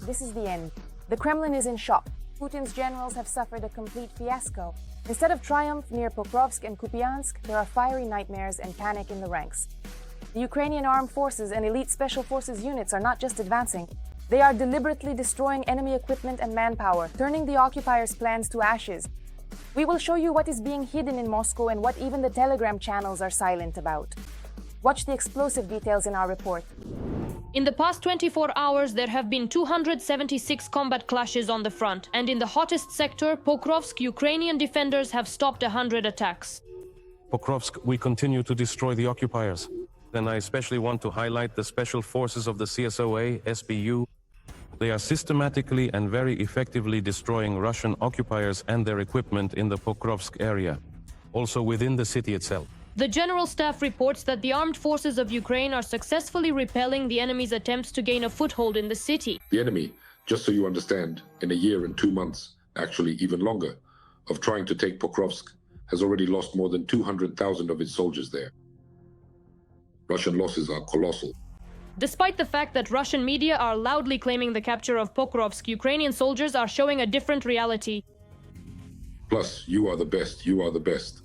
this is the end. The Kremlin is in shock. Putin's generals have suffered a complete fiasco. Instead of triumph near Pokrovsk and Kupiansk, there are fiery nightmares and panic in the ranks. The Ukrainian armed forces and elite special forces units are not just advancing, they are deliberately destroying enemy equipment and manpower, turning the occupiers' plans to ashes. We will show you what is being hidden in Moscow and what even the Telegram channels are silent about. Watch the explosive details in our report. In the past 24 hours, there have been 276 combat clashes on the front, and in the hottest sector, Pokrovsk, Ukrainian defenders have stopped 100 attacks. Pokrovsk, we continue to destroy the occupiers. And I especially want to highlight the special forces of the CSOA, SBU. They are systematically and very effectively destroying Russian occupiers and their equipment in the Pokrovsk area, also within the city itself. The General Staff reports that the armed forces of Ukraine are successfully repelling the enemy's attempts to gain a foothold in the city. The enemy, just so you understand, in a year and 2 months, actually even longer, of trying to take Pokrovsk, has already lost more than 200,000 of its soldiers there. Russian losses are colossal. Despite the fact that Russian media are loudly claiming the capture of Pokrovsk, Ukrainian soldiers are showing a different reality. Plus, you are the best, you are the best.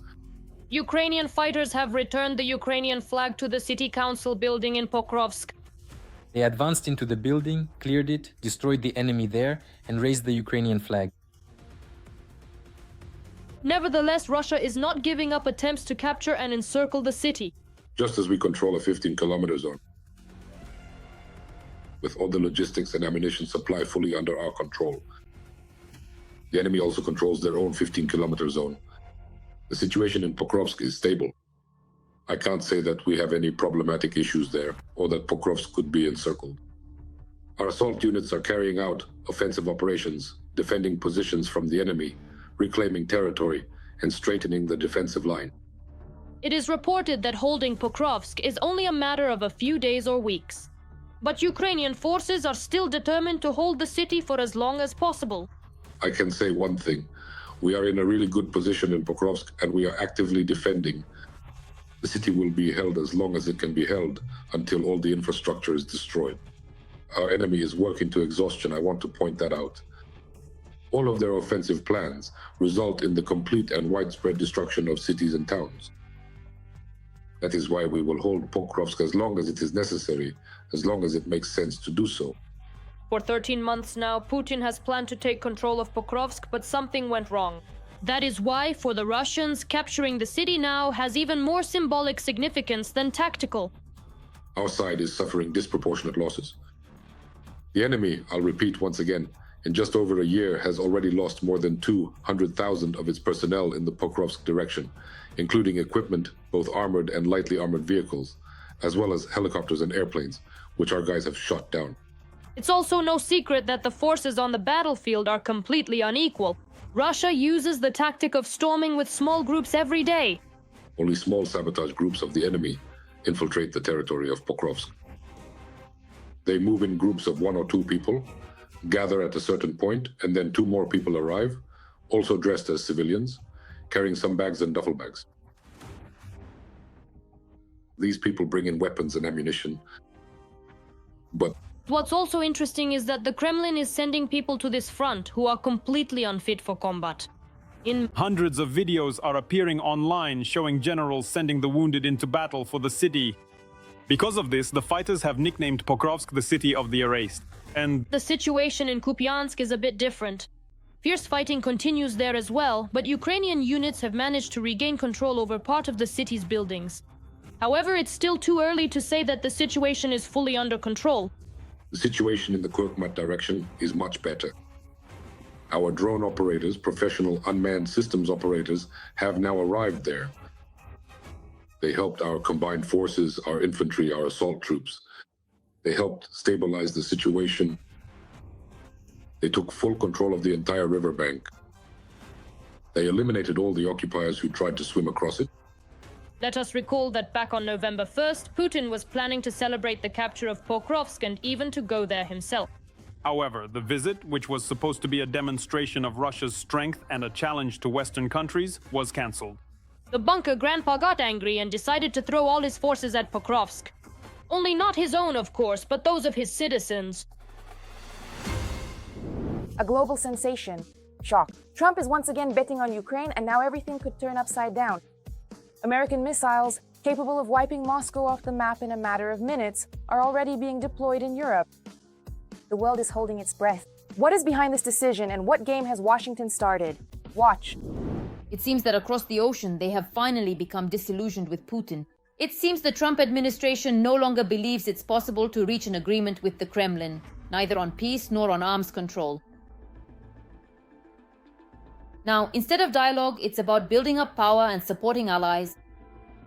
Ukrainian fighters have returned the Ukrainian flag to the city council building in Pokrovsk. They advanced into the building, cleared it, destroyed the enemy there, and raised the Ukrainian flag. Nevertheless, Russia is not giving up attempts to capture and encircle the city. Just as we control a 15-kilometer zone, with all the logistics and ammunition supply fully under our control, the enemy also controls their own 15-kilometer zone. The situation in Pokrovsk is stable. I can't say that we have any problematic issues there, or that Pokrovsk could be encircled. Our assault units are carrying out offensive operations, defending positions from the enemy, reclaiming territory, and straightening the defensive line. It is reported that holding Pokrovsk is only a matter of a few days or weeks. But Ukrainian forces are still determined to hold the city for as long as possible. I can say one thing. We are in a really good position in Pokrovsk, and we are actively defending. The city will be held as long as it can be held, until all the infrastructure is destroyed. Our enemy is working to exhaustion, I want to point that out. All of their offensive plans result in the complete and widespread destruction of cities and towns. That is why we will hold Pokrovsk as long as it is necessary, as long as it makes sense to do so. For 13 months now, Putin has planned to take control of Pokrovsk, but something went wrong. That is why, for the Russians, capturing the city now has even more symbolic significance than tactical. Our side is suffering disproportionate losses. The enemy, I'll repeat once again, in just over a year has already lost more than 200,000 of its personnel in the Pokrovsk direction, including equipment, both armored and lightly armored vehicles, as well as helicopters and airplanes, which our guys have shot down. It's also no secret that the forces on the battlefield are completely unequal. Russia uses the tactic of storming with small groups every day. Only small sabotage groups of the enemy infiltrate the territory of Pokrovsk. They move in groups of 1 or 2 people, gather at a certain point, and then 2 more people arrive, also dressed as civilians, carrying some bags and duffel bags. These people bring in weapons and ammunition, but what's also interesting is that the Kremlin is sending people to this front who are completely unfit for combat. Hundreds of videos are appearing online showing generals sending the wounded into battle for the city. Because of this, the fighters have nicknamed Pokrovsk the city of the erased. And the situation in Kupiansk is a bit different. Fierce fighting continues there as well, but Ukrainian units have managed to regain control over part of the city's buildings. However, it's still too early to say that the situation is fully under control. The situation in the Kurkmat direction is much better. Our drone operators, professional unmanned systems operators, have now arrived there. They helped our combined forces, our infantry, our assault troops. They helped stabilize the situation. They took full control of the entire riverbank. They eliminated all the occupiers who tried to swim across it. Let us recall that back on November 1st, Putin was planning to celebrate the capture of Pokrovsk and even to go there himself. However, the visit, which was supposed to be a demonstration of Russia's strength and a challenge to Western countries, was cancelled. The bunker grandpa got angry and decided to throw all his forces at Pokrovsk. Only not his own, of course, but those of his citizens. a global sensation. Shock. Trump is once again betting on Ukraine, and now everything could turn upside down. American missiles, capable of wiping Moscow off the map in a matter of minutes, are already being deployed in Europe. The world is holding its breath. What is behind this decision, and what game has Washington started? Watch. It seems that across the ocean, they have finally become disillusioned with Putin. It seems the Trump administration no longer believes it's possible to reach an agreement with the Kremlin, neither on peace nor on arms control. Now, instead of dialogue, it's about building up power and supporting allies.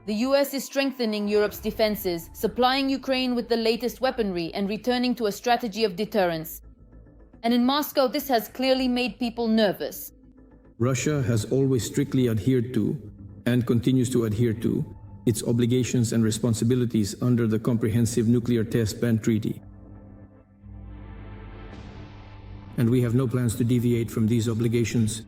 The US is strengthening Europe's defenses, supplying Ukraine with the latest weaponry, and returning to a strategy of deterrence. And in Moscow, this has clearly made people nervous. Russia has always strictly adhered to, and continues to adhere to, its obligations and responsibilities under the Comprehensive Nuclear Test Ban Treaty. And we have no plans to deviate from these obligations.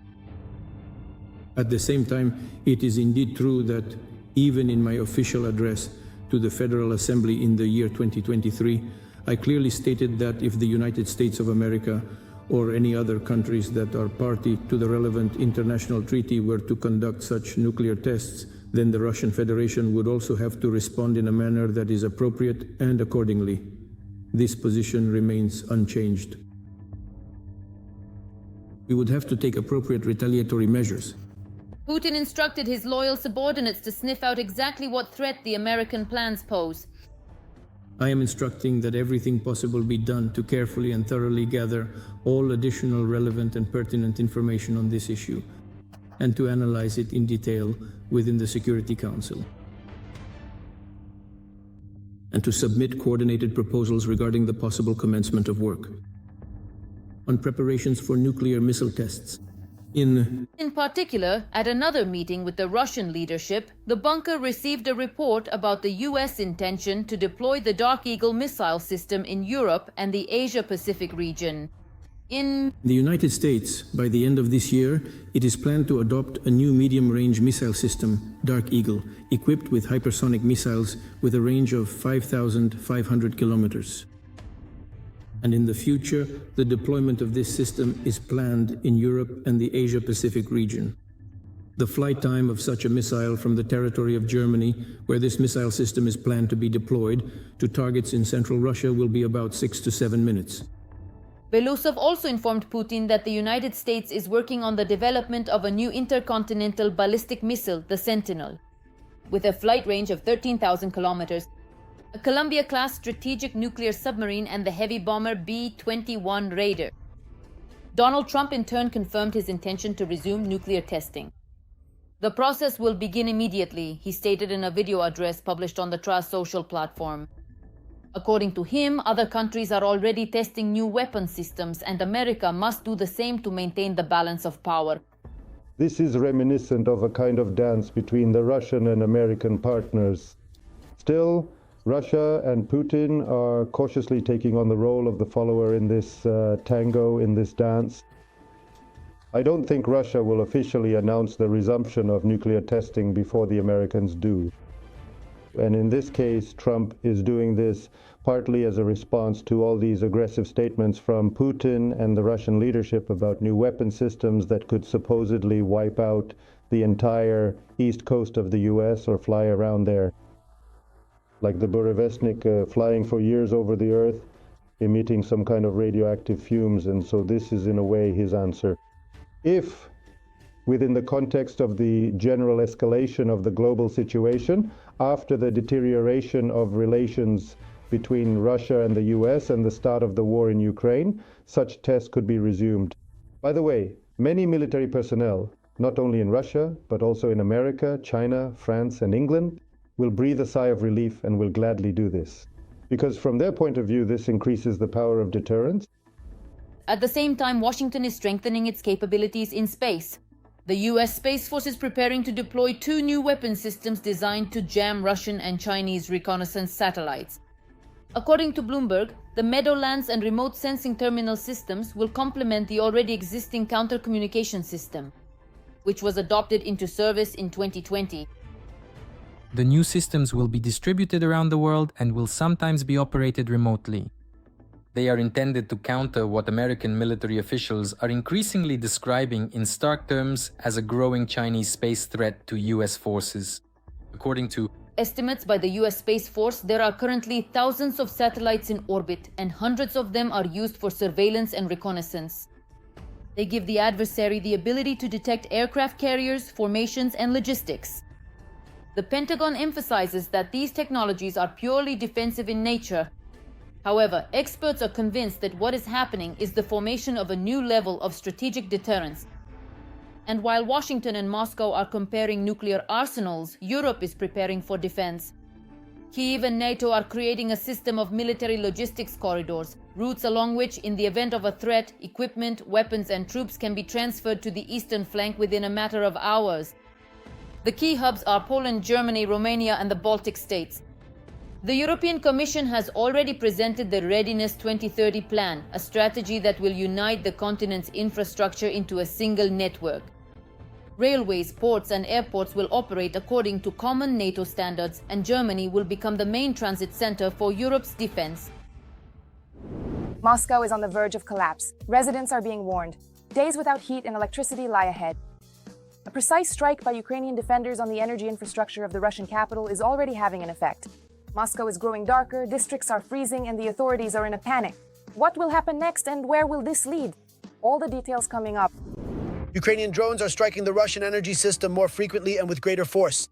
At the same time, it is indeed true that even in my official address to the Federal Assembly in the year 2023, I clearly stated that if the United States of America or any other countries that are party to the relevant international treaty were to conduct such nuclear tests, then the Russian Federation would also have to respond in a manner that is appropriate and accordingly. This position remains unchanged. We would have to take appropriate retaliatory measures. Putin instructed his loyal subordinates to sniff out exactly what threat the American plans pose. I am instructing that everything possible be done to carefully and thoroughly gather all additional relevant and pertinent information on this issue, and to analyze it in detail within the Security Council, and to submit coordinated proposals regarding the possible commencement of work on preparations for nuclear missile tests. In particular, at another meeting with the Russian leadership, the bunker received a report about the US intention to deploy the Dark Eagle missile system in Europe and the Asia-Pacific region. In the United States, by the end of this year, it is planned to adopt a new medium-range missile system, Dark Eagle, equipped with hypersonic missiles with a range of 5,500 kilometers. And in the future, the deployment of this system is planned in Europe and the Asia-Pacific region. The flight time of such a missile from the territory of Germany, where this missile system is planned to be deployed, to targets in central Russia will be about 6 to 7 minutes. Belousov also informed Putin that the United States is working on the development of a new intercontinental ballistic missile, the Sentinel, with a flight range of 13,000 kilometers. A Columbia-class strategic nuclear submarine and the heavy bomber B-21 Raider. Donald Trump in turn confirmed his intention to resume nuclear testing. The process will begin immediately, he stated in a video address published on the Truth Social platform. According to him, other countries are already testing new weapon systems, and America must do the same to maintain the balance of power. This is reminiscent of a kind of dance between the Russian and American partners. Still, Russia and Putin are cautiously taking on the role of the follower in this tango, in this dance. I don't think Russia will officially announce the resumption of nuclear testing before the Americans do. And in this case, Trump is doing this partly as a response to all these aggressive statements from Putin and the Russian leadership about new weapon systems that could supposedly wipe out the entire east coast of the US or fly around there. Like the Burevestnik flying for years over the Earth, emitting some kind of radioactive fumes, and so this is in a way his answer. If, within the context of the general escalation of the global situation, after the deterioration of relations between Russia and the US and the start of the war in Ukraine, such tests could be resumed. By the way, many military personnel, not only in Russia, but also in America, China, France, and England, will breathe a sigh of relief and will gladly do this. Because from their point of view, this increases the power of deterrence. At the same time, Washington is strengthening its capabilities in space. The US Space Force is preparing to deploy 2 new weapon systems designed to jam Russian and Chinese reconnaissance satellites. According to Bloomberg, the Meadowlands and remote sensing terminal systems will complement the already existing counter-communication system, which was adopted into service in 2020. The new systems will be distributed around the world and will sometimes be operated remotely. They are intended to counter what American military officials are increasingly describing in stark terms as a growing Chinese space threat to US forces. According to estimates by the US Space Force, there are currently thousands of satellites in orbit, and hundreds of them are used for surveillance and reconnaissance. They give the adversary the ability to detect aircraft carriers, formations, and logistics. The Pentagon emphasizes that these technologies are purely defensive in nature. However, experts are convinced that what is happening is the formation of a new level of strategic deterrence. And while Washington and Moscow are comparing nuclear arsenals, Europe is preparing for defense. Kyiv and NATO are creating a system of military logistics corridors, routes along which, in the event of a threat, equipment, weapons, and troops can be transferred to the eastern flank within a matter of hours. The key hubs are Poland, Germany, Romania, and the Baltic states. The European Commission has already presented the Readiness 2030 plan, a strategy that will unite the continent's infrastructure into a single network. Railways, ports, and airports will operate according to common NATO standards, and Germany will become the main transit center for Europe's defense. Moscow is on the verge of collapse. Residents are being warned. Days without heat and electricity lie ahead. A precise strike by Ukrainian defenders on the energy infrastructure of the Russian capital is already having an effect. Moscow is growing darker, districts are freezing, and the authorities are in a panic. What will happen next, and where will this lead? All the details coming up. Ukrainian drones are striking the Russian energy system more frequently and with greater force.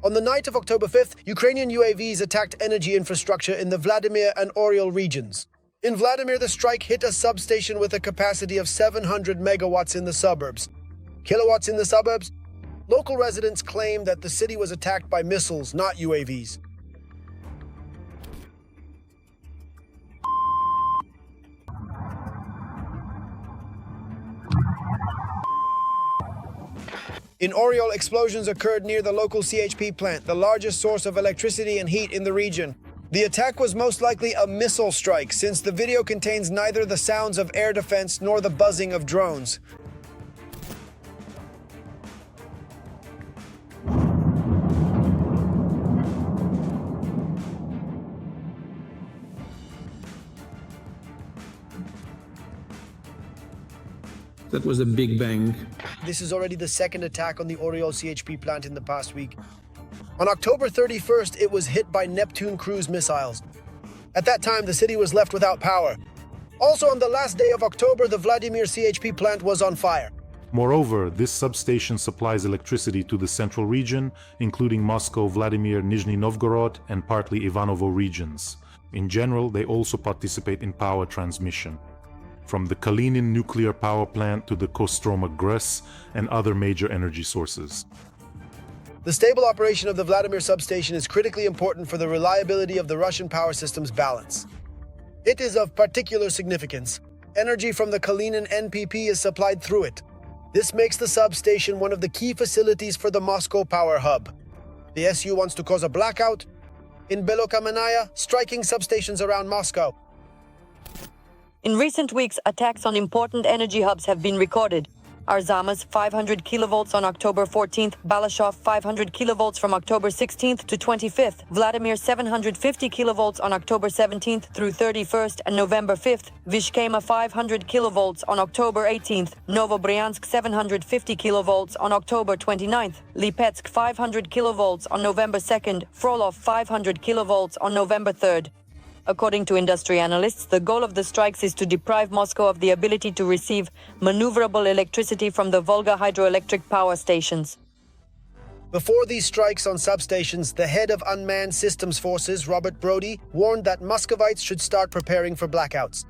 On the night of October 5th, Ukrainian UAVs attacked energy infrastructure in the Vladimir and Oryol regions. In Vladimir, the strike hit a substation with a capacity of 700 megawatts in the suburbs. Kilowatts in the suburbs? Local residents claim that the city was attacked by missiles, not UAVs. In Oryol, explosions occurred near the local CHP plant, the largest source of electricity and heat in the region. The attack was most likely a missile strike, since the video contains neither the sounds of air defense nor the buzzing of drones. That was a big bang. This is already the second attack on the Oryol CHP plant in the past week. On October 31st, it was hit by Neptune cruise missiles. At that time, the city was left without power. Also, on the last day of October, the Vladimir CHP plant was on fire. Moreover, this substation supplies electricity to the central region, including Moscow, Vladimir, Nizhny Novgorod, and partly Ivanovo regions. In general, they also participate in power transmission, from the Kalinin nuclear power plant to the Kostroma GRES and other major energy sources. The stable operation of the Vladimir substation is critically important for the reliability of the Russian power system's balance. It is of particular significance. Energy from the Kalinin NPP is supplied through it. This makes the substation one of the key facilities for the Moscow power hub. The SU wants to cause a blackout in Belokamenaya, striking substations around Moscow. In recent weeks, attacks on important energy hubs have been recorded. Arzamas 500 kilovolts on October 14th, Balashov 500 kilovolts from October 16th to 25th, Vladimir 750 kilovolts on October 17th through 31st and November 5th, Vishkema 500 kilovolts on October 18th, Novobryansk 750 kilovolts on October 29th, Lipetsk 500 kilovolts on November 2nd, Frolov 500 kilovolts on November 3rd. According to industry analysts, the goal of the strikes is to deprive Moscow of the ability to receive maneuverable electricity from the Volga hydroelectric power stations. Before these strikes on substations, the head of Unmanned Systems Forces, Robert Brody, warned that Muscovites should start preparing for blackouts.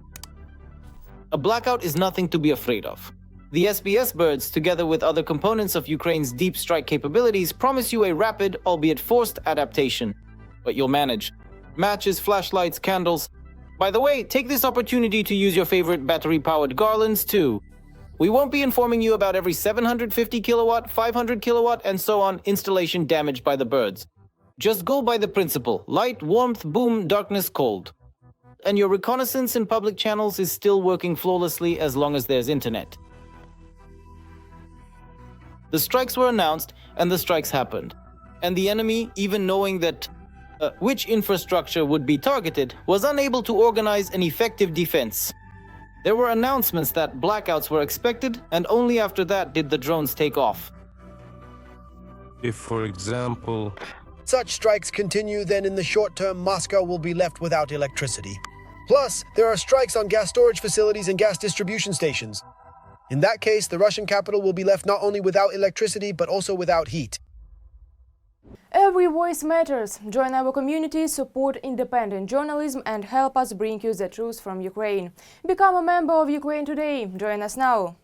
A blackout is nothing to be afraid of. The SBS birds, together with other components of Ukraine's deep strike capabilities, promise you a rapid, albeit forced, adaptation. But you'll manage. Matches, flashlights, candles. By the way, take this opportunity to use your favorite battery-powered garlands too. We won't be informing you about every 750 kilowatt, 500 kilowatt, and so on installation damaged by the birds. Just go by the principle: light, warmth, boom, darkness, cold. And your reconnaissance in public channels is still working flawlessly as long as there's internet. The strikes were announced, and the strikes happened. And the enemy, even knowing that which infrastructure would be targeted, was unable to organize an effective defense. There were announcements that blackouts were expected, and only after that did the drones take off. If, for example, such strikes continue, then in the short term, Moscow will be left without electricity. Plus, there are strikes on gas storage facilities and gas distribution stations. In that case, the Russian capital will be left not only without electricity, but also without heat. Every voice matters. Join our community, support independent journalism, and help us bring you the truth from Ukraine. Become a member of Ukraine Today. Join us now.